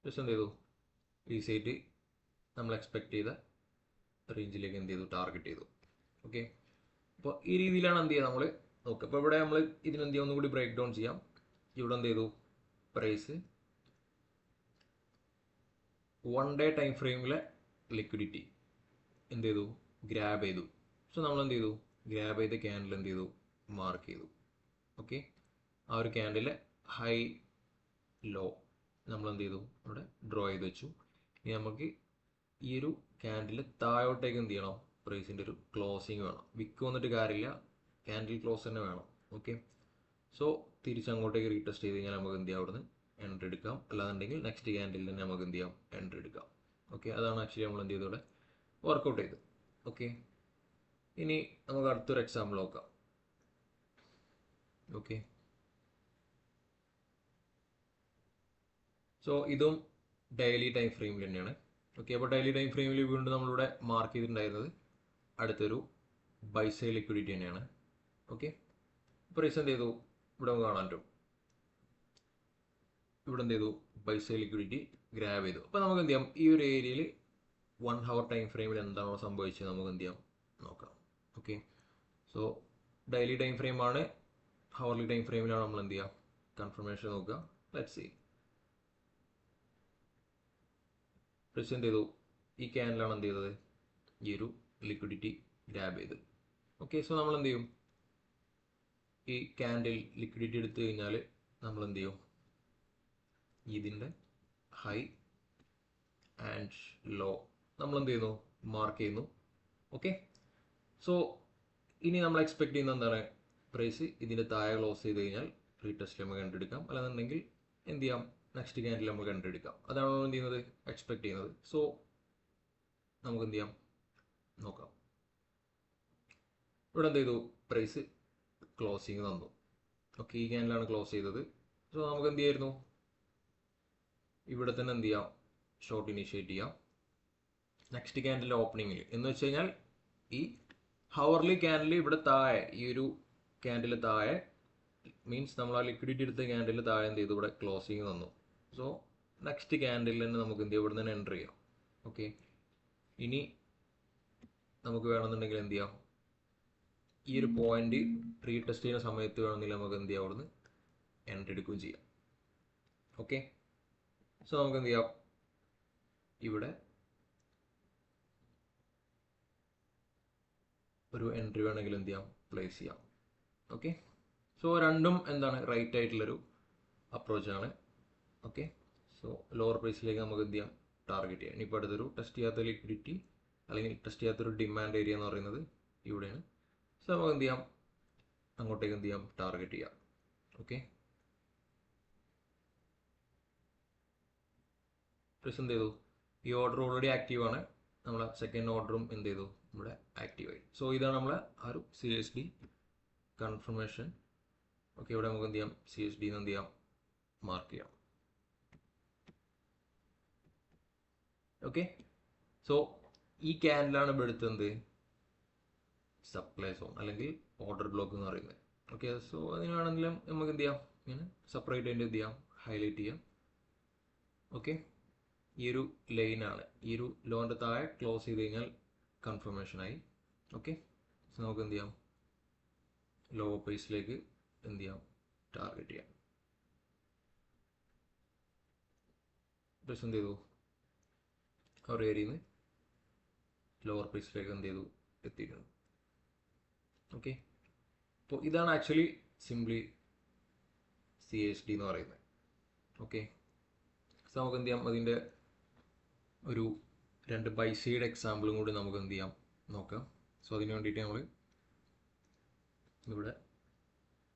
പ്രൈസ് എന്ത് ചെയ്തു, ഈസി ആയിട്ട് നമ്മൾ എക്സ്പെക്ട് ചെയ്ത റേഞ്ചിലേക്ക് എന്ത് ചെയ്തു, ടാർഗറ്റ് ചെയ്തു. ഓക്കെ, അപ്പോൾ ഈ രീതിയിലാണ് എന്ത് ചെയ്യുക നമ്മൾ നോക്കുക. അപ്പോൾ ഇവിടെ നമ്മൾ ഇതിനെന്ത് ചെയ്യാം, ഒന്നുകൂടി ബ്രേക്ക് ഡൗൺ ചെയ്യാം. ഇവിടെ എന്ത് ചെയ്തു, പ്രൈസ് 1 ഡേ ടൈം ഫ്രെയിമിലെ ലിക്വിഡിറ്റി എന്ത് ചെയ്തു, ഗ്രാബ് ചെയ്തു. സോ നമ്മൾ എന്ത് ചെയ്തു, ഗ്രാബ് ചെയ്ത ക്യാൻഡിൽ എന്ത് ചെയ്തു, മാർക്ക് ചെയ്തു. ഓക്കെ, ആ ഒരു ക്യാൻഡിലെ ഹൈ ലോ നമ്മൾ എന്ത് ചെയ്തു, അവിടെ ഡ്രോ ചെയ്ത് വെച്ചു. ഇനി നമുക്ക് ഈ ഒരു ക്യാൻഡിൽ താഴോട്ടേക്ക് എന്ത് ചെയ്യണം, പ്രൈസിൻ്റെ ഒരു ക്ലോസിങ് വേണം. വിക്ക് വന്നിട്ട് കാര്യമില്ല, ക്യാൻഡിൽ ക്ലോസ് തന്നെ വേണം. ഓക്കെ, സോ തിരിച്ചങ്ങോട്ടേക്ക് റീടെസ്റ്റ് ചെയ്ത് കഴിഞ്ഞാൽ നമുക്ക് എന്ത് ചെയ്യാം, അവിടുന്ന് എൻട്രി എടുക്കാം. അല്ലാന്നുണ്ടെങ്കിൽ നെക്സ്റ്റ് ക്യാൻഡിൽ തന്നെ നമുക്ക് എന്ത് ചെയ്യാം, എൻട്രി എടുക്കാം. ഓക്കെ, അതാണ് ആക്ച്വലി നമ്മൾ എന്ത് ചെയ്തോടെ വർക്കൗട്ട് ചെയ്ത്. ഓക്കെ, ഇനി നമുക്ക് അടുത്തൊരു എക്സാമ്പിൾ നോക്കാം. ഓക്കെ, സോ ഇതും ഡെയിലി ടൈം ഫ്രെയിമിൽ തന്നെയാണ്. ഓക്കെ, അപ്പോൾ ഡെയിലി ടൈം ഫ്രെയിമിൽ വീണ്ടും നമ്മളിവിടെ മാർക്ക് ചെയ്തിട്ടുണ്ടായിരുന്നത് അടുത്തൊരു ബൈസൈ ലിക്വിഡിറ്റി തന്നെയാണ്. ഓക്കെ, പ്രൈസ് എന്ത് ചെയ്തു, ഇവിടെ കാണാൻ പറ്റും, ഇവിടെ എന്ത് ചെയ്തു, ബൈസൈ ലിക്വിഡിറ്റി ഗ്രാബ് ചെയ്തു. അപ്പോൾ നമുക്ക് എന്ത് ചെയ്യാം, ഈ ഒരു ഏരിയയിൽ 1 ഹവർ ടൈം ഫ്രെയിമിൽ എന്താണോ സംഭവിച്ചത് നമുക്ക് എന്ത് ചെയ്യാം, നോക്കാം. ഓക്കെ, സോ ഡെയിലി ടൈം ഫ്രെയിമാണ്, ഹവർലി ടൈം ഫ്രെയിമിലാണ് നമ്മൾ എന്ത് ചെയ്യുക, കൺഫർമേഷൻ നോക്കുക. ലെറ്റ്സ് സീ പ്രൈസ് എന്ത് ചെയ്തു, ഈ ക്യാൻഡിലാണ് എന്ത് ചെയ്തത്, ഈ ഒരു ലിക്വിഡിറ്റി ഗ്രാബ് ചെയ്ത്. ഓക്കെ, സോ നമ്മൾ എന്ത് ചെയ്യും, ഈ ക്യാൻഡിൽ ലിക്വിഡിറ്റി എടുത്തു കഴിഞ്ഞാൽ നമ്മൾ എന്ത് ചെയ്യും, ഇതിൻ്റെ ഹൈ ആൻഡ് ലോ നമ്മൾ എന്ത് ചെയ്യുന്നു, മാർക്ക് ചെയ്യുന്നു. ഓക്കെ, സോ ഇനി നമ്മൾ എക്സ്പെക്ട് ചെയ്യുന്ന എന്താണ്, പ്രൈസ് ഇതിൻ്റെ താഴെ ക്ലോസ് ചെയ്ത് കഴിഞ്ഞാൽ റീടെസ്റ്റ് നമുക്ക് കണ്ടെടുക്കാം. അല്ലാന്നുണ്ടെങ്കിൽ എന്ത് ചെയ്യാം, നെക്സ്റ്റ് ക്യാൻഡിൽ നമുക്ക് കണ്ടെടുക്കാം. അതാണ് നമ്മൾ എന്ത് ചെയ്യുന്നത്, എക്സ്പെക്ട് ചെയ്യുന്നത്. സോ നമുക്ക് എന്ത് ചെയ്യാം, നോക്കാം. ഇവിടെ എന്ത് ചെയ്തു, പ്രൈസ് ക്ലോസിങ് തന്നു. ഓക്കെ, ഈ ക്യാൻഡിലാണ് ക്ലോസ് ചെയ്തത്. സോ നമുക്ക് എന്ത് ചെയ്യായിരുന്നു, ഇവിടെ തന്നെ എന്ത് ചെയ്യാം, ഷോർട്ട് ഇനീഷ്യേറ്റ് ചെയ്യാം. നെക്സ്റ്റ് ക്യാൻഡിൽ ഓപ്പണിങ്ങിൽ എന്ന് വെച്ച് കഴിഞ്ഞാൽ ഈ ഹവർലി ക്യാൻഡിൽ ഇവിടെ താഴെ, ഈ ഒരു ക്യാൻഡിൽ താഴെ മീൻസ് നമ്മൾ ആ ലിക്വിഡിറ്റി എടുത്ത ക്യാൻഡിൽ താഴെ എന്ത് ചെയ്തു, ഇവിടെ ക്ലോസിങ് തന്നു. സോ നെക്സ്റ്റ് ക്യാൻഡിൽ തന്നെ നമുക്ക് എന്ത് ചെയ്യാം, ഇവിടെ തന്നെ എൻ്റർ ചെയ്യാം. ഓക്കെ, ഇനി നമുക്ക് വേണമെന്നുണ്ടെങ്കിൽ എന്ത് ചെയ്യാം, ഈ ഒരു പോയിന്റ് റീടെസ്റ്റ് ചെയ്യുന്ന സമയത്ത് വേണമെങ്കിൽ നമുക്ക് എന്ത് ചെയ്യാം, അവിടുന്ന് എൻട്രി എടുക്കുകയും ചെയ്യാം. ഓക്കെ, സോ നമുക്ക് എന്ത് ചെയ്യാം, ഇവിടെ ഒരു എൻട്രി വേണമെങ്കിൽ എന്ത് ചെയ്യാം, പ്ലേസ് ചെയ്യാം. ഓക്കെ, സോ രണ്ടും എന്താണ്, റൈറ്റ് ആയിട്ടുള്ളൊരു അപ്രോച്ചാണ്. ഓക്കെ, സോ ലോവർ പ്രൈസിലേക്ക് നമുക്ക് എന്ത് ചെയ്യാം, ടാർഗറ്റ് ചെയ്യാം. ഇനിയിപ്പോൾ അടുത്തൊരു ടെസ്റ്റ് ചെയ്യാത്ത ലിക്വിഡിറ്റി അല്ലെങ്കിൽ ടെസ്റ്റ് ചെയ്യാത്തൊരു ഡിമാൻഡ് ഏരിയ എന്ന് പറയുന്നത് ഇവിടെയാണ്. സോ നമുക്ക് എന്ത് ചെയ്യാം, അങ്ങോട്ടേക്ക് എന്ത് ചെയ്യാം, ടാർഗറ്റ് ചെയ്യാം. ഓക്കെ, പ്രൈസ് എന്ത് ചെയ്തു, ഈ ഓർഡർ ഓൾറെഡി ആക്റ്റീവ് ആണ്. നമ്മളെ സെക്കൻഡ് ഓർഡറും എന്ത് ചെയ്തു, ഇവിടെ ആക്റ്റീവായി. സോ ഇതാണ് നമ്മളെ ആ ഒരു CSD കൺഫർമേഷൻ. ഓക്കെ, ഇവിടെ നമുക്ക് എന്ത് ചെയ്യാം, CSD എന്ന് എന്ത് ചെയ്യാം, മാർക്ക് ചെയ്യാം. ഓക്കെ, സോ ഈ ക്യാൻഡിലാണ് ഇവിടെ എടുത്തത് സപ്ലൈ സോൺ അല്ലെങ്കിൽ ഓർഡർ ബ്ലോക്ക് എന്ന് പറയുന്നത്. ഓക്കെ, സോ അതിന് വേണമെങ്കിലും നമുക്ക് എന്ത് ചെയ്യാം, ഇങ്ങനെ സെപ്പറേറ്റ് ആയിട്ട് എന്ത് ചെയ്യാം, ഹൈലൈറ്റ് ചെയ്യാം. ഓക്കെ, ഈ ഒരു ലൈനാണ്, ഈ ഒരു ലോൻ്റെ താഴെ ക്ലോസ് ചെയ്ത് കഴിഞ്ഞാൽ കൺഫർമേഷനായി. ഓക്കെ, സോ നമുക്ക് എന്ത് ചെയ്യാം, ലോ പ്രൈസിലേക്ക് എന്ത് ചെയ്യാം, ടാർഗറ്റ് ചെയ്യാം. പ്രൈസ് എന്ത് ചെയ്തു, ആ ഒരു ഏരിയയിൽ നിന്ന് ലോവർ പ്രൈസിലേക്ക് എന്ത് ചെയ്തു, എത്തിയിട്ടുണ്ട്. ഓക്കെ, അപ്പോൾ ഇതാണ് ആക്ച്വലി സിംപ്ലി CSD എന്ന് പറയുന്നത്. ഓക്കെ, സോ നമുക്ക് എന്ത് ചെയ്യാം, അതിൻ്റെ ഒരു 2 ബൈ സൈഡ് എക്സാമ്പിളും കൂടി നമുക്ക് എന്ത് ചെയ്യാം നോക്കാം. സോ അതിന് വേണ്ടിയിട്ട് നമ്മൾ ഇവിടെ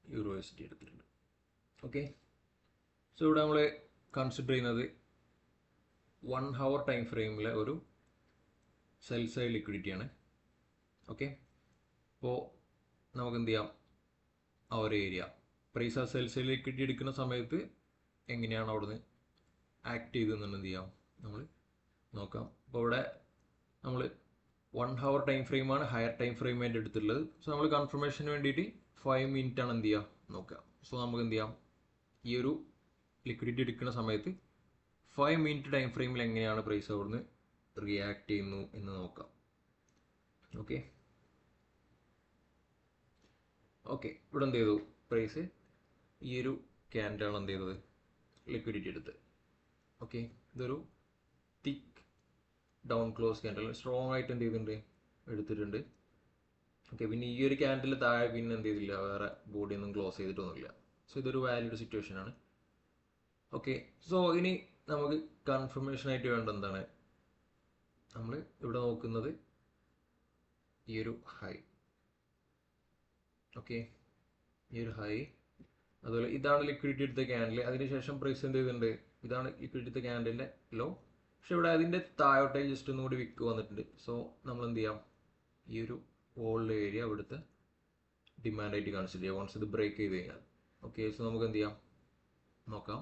യൂറോസിറ്റി എടുത്തിട്ടുണ്ട്. ഓക്കെ, സോ ഇവിടെ നമ്മൾ കൺസിഡർ ചെയ്യുന്നത് 1 hour ടൈം ഫ്രെയിമിലെ ഒരു സെൽ സൈഡ് ലിക്വിഡിറ്റിയാണ്. ഓക്കെ, അപ്പോൾ നമുക്ക് എന്ത് ചെയ്യാം, ആ ഒരു ഏരിയ പ്രൈസ് ആ സെൽ സൈഡ് ലിക്വിഡിറ്റി എടുക്കുന്ന സമയത്ത് എങ്ങനെയാണ് അവിടുന്ന് ആക്ട് ചെയ്തെന്നുള്ളത് എന്ത് ചെയ്യാം നമ്മൾ നോക്കാം. അപ്പോൾ ഇവിടെ നമ്മൾ 1 hour ടൈം ഫ്രെയിമാണ് ഹയർ ടൈം ഫ്രെയിമായിട്ട് എടുത്തിട്ടുള്ളത്. സോ നമ്മൾ കൺഫർമേഷന് വേണ്ടിയിട്ട് 5 minute ആണ് എന്ത് ചെയ്യുക നോക്കുക. സോ നമുക്ക് എന്ത് ചെയ്യാം, ഈ ഒരു ലിക്വിഡിറ്റി എടുക്കുന്ന സമയത്ത് 5 minute ടൈം ഫ്രെയിമിൽ എങ്ങനെയാണ് പ്രൈസ് അവിടുന്ന് റിയാക്ട് ചെയ്യുന്നു എന്ന് നോക്കാം. ഓക്കെ ഓക്കെ ഇവിടെ എന്ത് ചെയ്തു, പ്രൈസ് ഈ ഒരു ക്യാൻഡിലാണ് എന്ത് ചെയ്തത് ലിക്വിഡിറ്റി എടുത്ത്. ഓക്കെ, ഇതൊരു തിക്ക് ഡൗൺ ക്ലോസ് ക്യാൻഡിൽ സ്ട്രോങ് ആയിട്ട് എന്ത് ചെയ്തിട്ടുണ്ട് എടുത്തിട്ടുണ്ട്. ഓക്കെ, പിന്നെ ഈ ഒരു ക്യാൻഡിൽ താഴെ പിന്നെ എന്ത് ചെയ്തില്ല, വേറെ ബോഡി ഒന്നും ക്ലോസ് ചെയ്തിട്ടൊന്നുമില്ല. സോ ഇതൊരു വാലിഡ് സിറ്റുവേഷൻ ആണ്. ഓക്കെ, സോ ഇനി നമുക്ക് കൺഫർമേഷൻ ആയിട്ട് വേണ്ട എന്താണ്, നമ്മൾ ഇവിടെ നോക്കുന്നത് ഈ ഒരു ഹൈ. ഓക്കെ, ഈ ഒരു ഹൈ, അതുപോലെ ഇതാണ് ലിക്വിഡിറ്റി എടുത്ത ക്യാൻഡിൽ. അതിനുശേഷം പ്രൈസ് എന്ത് ചെയ്തിട്ടുണ്ട്, ഇതാണ് ലിക്വിഡിറ്റി എടുത്ത ക്യാൻഡിലിൻ്റെ ലോ. പക്ഷെ ഇവിടെ അതിൻ്റെ താഴോട്ടേക്ക് ജസ്റ്റ് ഒന്നും കൂടി വിക്ക് വന്നിട്ടുണ്ട്. സോ നമ്മൾ എന്ത് ചെയ്യാം, ഈ ഒരു ഓൾഡ് ഏരിയ ഇവിടുത്തെ ഡിമാൻഡായിട്ട് കൺസിഡർ ചെയ്യാം വൺസ് ഇത് ബ്രേക്ക് ചെയ്ത് കഴിഞ്ഞാൽ. ഓക്കെ, സോ നമുക്ക് എന്ത് ചെയ്യാം നോക്കാം.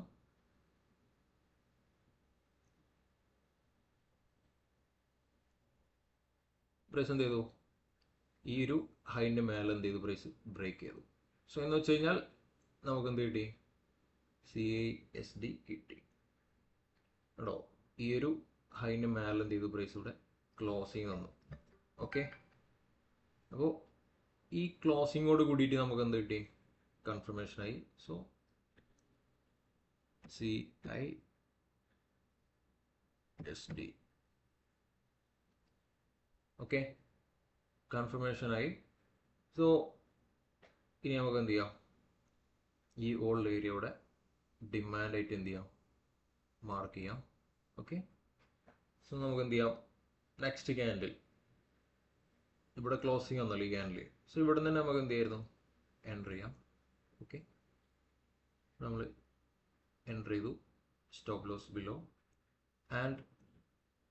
പ്രൈസ് എന്ത് ചെയ്തു, ഈ ഒരു ഹൈൻ്റെ മേലെ എന്ത് ചെയ്തു, പ്രൈസ് ബ്രേക്ക് ചെയ്തു. സോ എന്ന് വെച്ച് കഴിഞ്ഞാൽ നമുക്ക് എന്ത് കിട്ടി, CASD കിട്ടി കേട്ടോ. ഈ ഒരു ഹൈൻ്റെ മേലെ എന്ത് ചെയ്തു, പ്രൈസ് ഇവിടെ ക്ലോസിങ് വന്നു. ഓക്കെ, അപ്പോൾ ഈ ക്ലോസിങ്ങോട് കൂടിയിട്ട് നമുക്ക് എന്ത് കിട്ടി, കൺഫർമേഷനായി. സോ CISD ഓക്കെ, കൺഫർമേഷനായി. സോ ഇനി നമുക്ക് എന്ത് ചെയ്യാം, ഈ ഓൾഡ് ഏരിയയുടെ ഡിമാൻഡായിട്ട് എന്ത് ചെയ്യാം മാർക്ക് ചെയ്യാം. ഓക്കെ, സോ നമുക്ക് എന്ത് ചെയ്യാം, നെക്സ്റ്റ് ക്യാൻഡിൽ ഇവിടെ ക്ലോസിങ് വന്നല്ലോ ഈ ക്യാൻഡിൽ. സോ ഇവിടെ നിന്ന് നമുക്ക് എന്ത് ചെയ്യായിരുന്നു, എൻ്റർ ചെയ്യാം. ഓക്കെ, നമ്മൾ എൻ്റർ ചെയ്തു, stop loss below and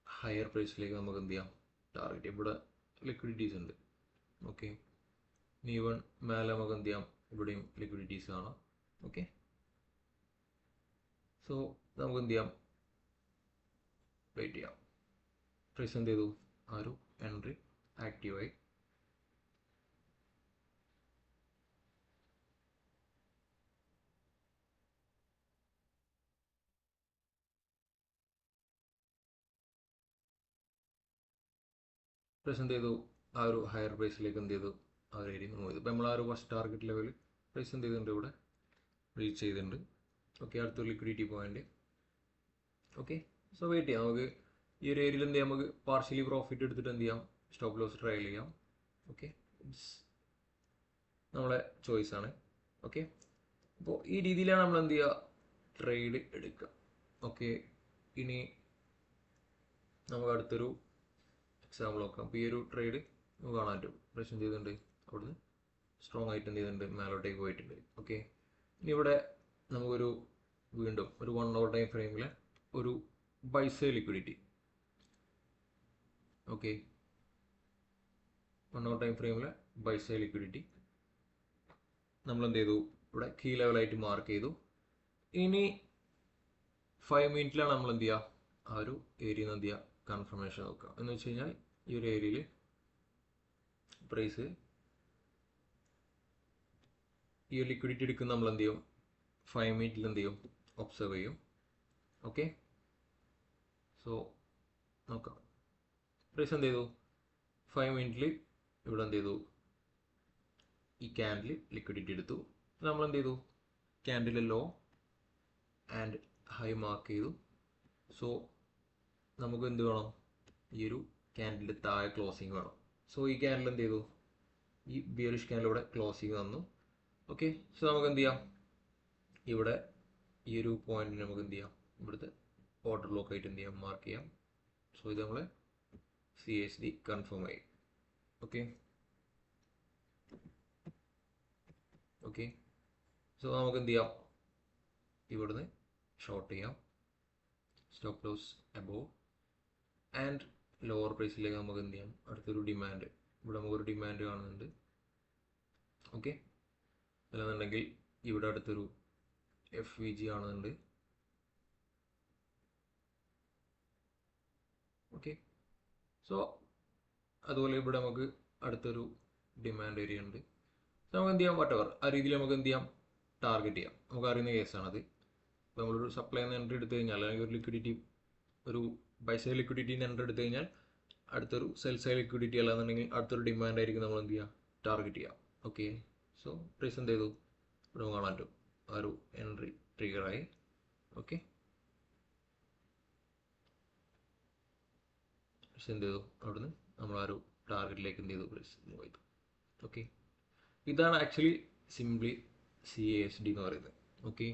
higher പ്രൈസിലേക്ക് നമുക്ക് എന്ത് ചെയ്യാം ടാർഗറ്റ്. ഇവിടെ ലിക്വിഡിറ്റീസ് ഉണ്ട്. ഓക്കെ, ഇനി ഈവൺ മേലെ നമുക്ക് എന്ത് ചെയ്യാം, ഇവിടെയും ലിക്വിഡിറ്റീസ് കാണാം. ഓക്കെ, സോ നമുക്ക് എന്ത് ചെയ്യാം, വെയിറ്റ് ചെയ്യാം. പ്രൈസ് എന്ത് ചെയ്തു, ആ ഒരു എൻട്രി ആക്റ്റീവായി. പ്രൈസ് എന്ത് ചെയ്തു, ആ ഒരു ഹയർ പ്രൈസിലേക്ക് എന്ത് ചെയ്തു, ആ ഒരു ഏരിയ മൂവ് ചെയ്തു. ഇപ്പോൾ നമ്മൾ ആ ഒരു ഫസ്റ്റ് ടാർഗറ്റ് ലെവൽ പ്രൈസ് എന്ത് ചെയ്തിട്ടുണ്ട്, ഇവിടെ റീച്ച് ചെയ്തിട്ടുണ്ട്. ഓക്കെ, അടുത്തൊരു liquidity point. Okay, so wait ചെയ്യാം. നമുക്ക് ഈ ഒരു ഏരിയയിൽ എന്ത് ചെയ്യാം, നമുക്ക് പാർഷ്യലി പ്രോഫിറ്റ് എടുത്തിട്ട് എന്ത് ചെയ്യാം, സ്റ്റോപ്പ് ലോസ് ട്രയൽ ചെയ്യാം. ഓക്കെ, നമ്മളെ ചോയ്സ് ആണ്. ഓക്കെ, അപ്പോൾ ഈ രീതിയിലാണ് നമ്മൾ എന്ത് ചെയ്യുക, ട്രേഡ് എടുക്കുക. ഓക്കെ, ഇനി നമുക്ക് അടുത്തൊരു എക്സാമ്പിൾ നോക്കാം. അപ്പോൾ ഈ ഒരു ട്രേഡ് നമുക്ക് കാണാൻ പറ്റും, പ്രശ്നം ചെയ്തിട്ടുണ്ട് അവിടുന്ന് സ്ട്രോങ് ആയിട്ട് എന്ത് ചെയ്തിട്ടുണ്ട്, മേലോട്ടേക്ക് പോയിട്ടുണ്ട്. ഓക്കെ, ഇനി ഇവിടെ നമുക്കൊരു വീണ്ടും ഒരു 1 hour ടൈം ഫ്രെയിമിൽ ഒരു buy side liquidity. Okay, 1 hour time ഫ്രെയിമിൽ ബൈ സൈഡ് ലിക്വിഡിറ്റി നമ്മൾ എന്ത് ചെയ്തു, ഇവിടെ കീ ലെവലായിട്ട് മാർക്ക് ചെയ്തു. ഇനി 5 minute നമ്മൾ എന്ത് ചെയ്യുക, ആ ഒരു ഏരിയ എന്ത് ചെയ്യുക, കൺഫർമേഷൻ നോക്കുക. എന്ന് വെച്ച് കഴിഞ്ഞാൽ ഈ ഒരു ഏരിയയിൽ പ്രൈസ് ഈ ഒരു ലിക്വിഡിറ്റി എടുക്കുന്ന നമ്മൾ എന്ത് ചെയ്യും, 5 minute എന്ത് ചെയ്യും, ഒബ്സർവ് ചെയ്യും. ഓക്കെ, സോ നോക്കാം. പ്രൈസ് എന്ത് ചെയ്തു, 5 minute ഇവിടെ എന്ത് ചെയ്തു, ഈ ക്യാൻഡിൽ ലിക്വിഡിറ്റി എടുത്തു. നമ്മൾ എന്ത് ചെയ്തു, candle law and high mark ചെയ്തു. സോ നമുക്ക് എന്ത് വേണം, ഈ ഒരു ക്യാൻഡിൽ താഴെ ക്ലോസിങ് വേണം. സോ ഈ ക്യാൻഡിൽ എന്ത് ചെയ്തു, ഈ ബിയറിഷ് ക്യാൻഡിൽ ഇവിടെ ക്ലോസിങ് തന്നു. ഓക്കെ, സോ നമുക്ക് എന്ത് ചെയ്യാം, ഇവിടെ ഈ ഒരു പോയിന്റിൽ നമുക്ക് എന്ത് ചെയ്യാം, ഇവിടുത്തെ ഓർഡർ ബ്ലോക്ക് ആയിട്ട് എന്ത് ചെയ്യാം മാർക്ക് ചെയ്യാം. സോ ഇത് നമ്മൾ CSD കൺഫേം ആയി. ഓക്കെ ഓക്കെ സോ നമുക്ക് എന്ത് ചെയ്യാം, ഇവിടുന്ന് ഷോർട്ട് ചെയ്യാം. Stop loss above and lower പ്രൈസിലേക്ക് നമുക്ക് എന്ത് ചെയ്യാം, അടുത്തൊരു ഡിമാൻഡ്, ഇവിടെ നമുക്കൊരു ഡിമാൻഡ് കാണുന്നുണ്ട്. ഓക്കെ അല്ലെന്നുണ്ടെങ്കിൽ ഇവിടെ അടുത്തൊരു FVG കാണുന്നുണ്ട്. ഓക്കെ സോ അതുപോലെ ഇവിടെ നമുക്ക് അടുത്തൊരു ഡിമാൻഡ് ഏരിയ ഉണ്ട്. നമുക്ക് എന്ത് ചെയ്യാം, വട്ടവർ ആ രീതിയിൽ നമുക്ക് എന്ത് ചെയ്യാം, ടാർഗറ്റ് ചെയ്യാം. നമുക്ക് അറിയുന്ന കേസാണത്. ഇപ്പോൾ നമ്മളൊരു സപ്ലൈ എൻട്രി എടുത്തു കഴിഞ്ഞാൽ, അല്ലെങ്കിൽ ഒരു ലിക്വിഡിറ്റി, ഒരു ബൈ സൈഡ് ലിക്വിഡിറ്റിന്ന് എൻട്രി എടുത്തു കഴിഞ്ഞാൽ അടുത്തൊരു സെൽ സൈഡ് ലിക്വിഡിറ്റി അല്ലാന്നുണ്ടെങ്കിൽ അടുത്തൊരു ഡിമാൻഡ് ആയിരിക്കും നമ്മൾ എന്ത് ചെയ്യുക, ടാർഗറ്റ് ചെയ്യാം. ഓക്കെ സോ പ്രൈസ് എന്ത് ചെയ്തു, ഇവിടെ കാണാൻ പറ്റും ആ ഒരു എൻട്രി ട്രിഗറായി. ഓക്കെ പ്രൈസ് എന്ത് ചെയ്തു, അവിടുന്ന് നമ്മൾ ആ ഒരു ടാർഗറ്റിലേക്ക് എന്ത് ചെയ്തു, പ്രൈസ് മൂവ് ചെയ്തു. ഓക്കെ ഇതാണ് ആക്ച്വലി സിംപ്ലി CASD എന്ന് പറയുന്നത്. ഓക്കെ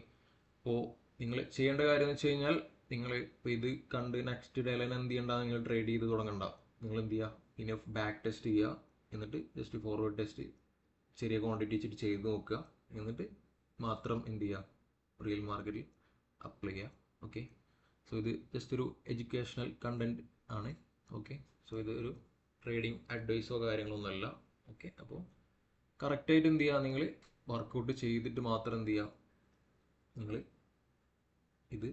അപ്പോൾ നിങ്ങൾ ചെയ്യേണ്ട കാര്യം എന്ന് വെച്ച് കഴിഞ്ഞാൽ, നിങ്ങൾ ഇപ്പോൾ ഇത് കണ്ട് നെക്സ്റ്റ് ഡേയിൽ എന്ത് ചെയ്യണ്ട, നിങ്ങൾ ട്രേഡ് ചെയ്ത് തുടങ്ങണ്ട. നിങ്ങൾ എന്ത് ചെയ്യുക, ഇനഫ് ബാക്ക് ടെസ്റ്റ് ചെയ്യുക, എന്നിട്ട് ജസ്റ്റ് ഫോർവേഡ് ടെസ്റ്റ് ചെറിയ ക്വാണ്ടിറ്റി വെച്ചിട്ട് ചെയ്ത് നോക്കുക, എന്നിട്ട് മാത്രം എന്ത് ചെയ്യുക, റിയൽ മാർക്കറ്റിൽ അപ്ലൈ ചെയ്യുക. ഓക്കെ സോ ഇത് ജസ്റ്റ് ഒരു എഡ്യൂക്കേഷണൽ കണ്ടന്റ് ആണ്. ഓക്കെ സോ ഇത് ഒരു ട്രേഡിംഗ് അഡ്വൈസോ കാര്യങ്ങളൊന്നുമല്ല. ഓക്കെ അപ്പോൾ കറക്റ്റായിട്ട് എന്ത് ചെയ്യുക, നിങ്ങൾ വർക്കൗട്ട് ചെയ്തിട്ട് മാത്രം എന്ത് ചെയ്യുക, നിങ്ങൾ ഇത്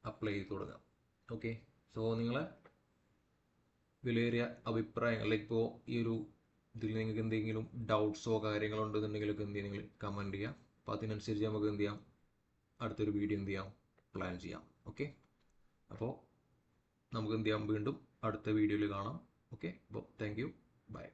അപ്ലൈ ചെയ്ത് തുടങ്ങാം. ഓക്കെ സോ നിങ്ങളെ വിലയേറിയ അഭിപ്രായങ്ങൾ, ഇപ്പോൾ ഈ ഒരു ഇതിൽ നിങ്ങൾക്ക് എന്തെങ്കിലും ഡൗട്ട്സോ കാര്യങ്ങളോ ഉണ്ടെന്നുണ്ടെങ്കിലൊക്കെ എന്ത് ചെയ്യുക, നിങ്ങൾ കമൻറ്റ് ചെയ്യാം. അപ്പോൾ അതിനനുസരിച്ച് നമുക്ക് എന്ത് ചെയ്യാം, അടുത്തൊരു വീഡിയോ എന്ത് ചെയ്യാം, പ്ലാൻ ചെയ്യാം. ഓക്കെ അപ്പോൾ നമുക്ക് എന്ത് ചെയ്യാം, വീണ്ടും അടുത്ത വീഡിയോയിൽ കാണാം. ഓക്കെ അപ്പോൾ താങ്ക് യു, ബൈ.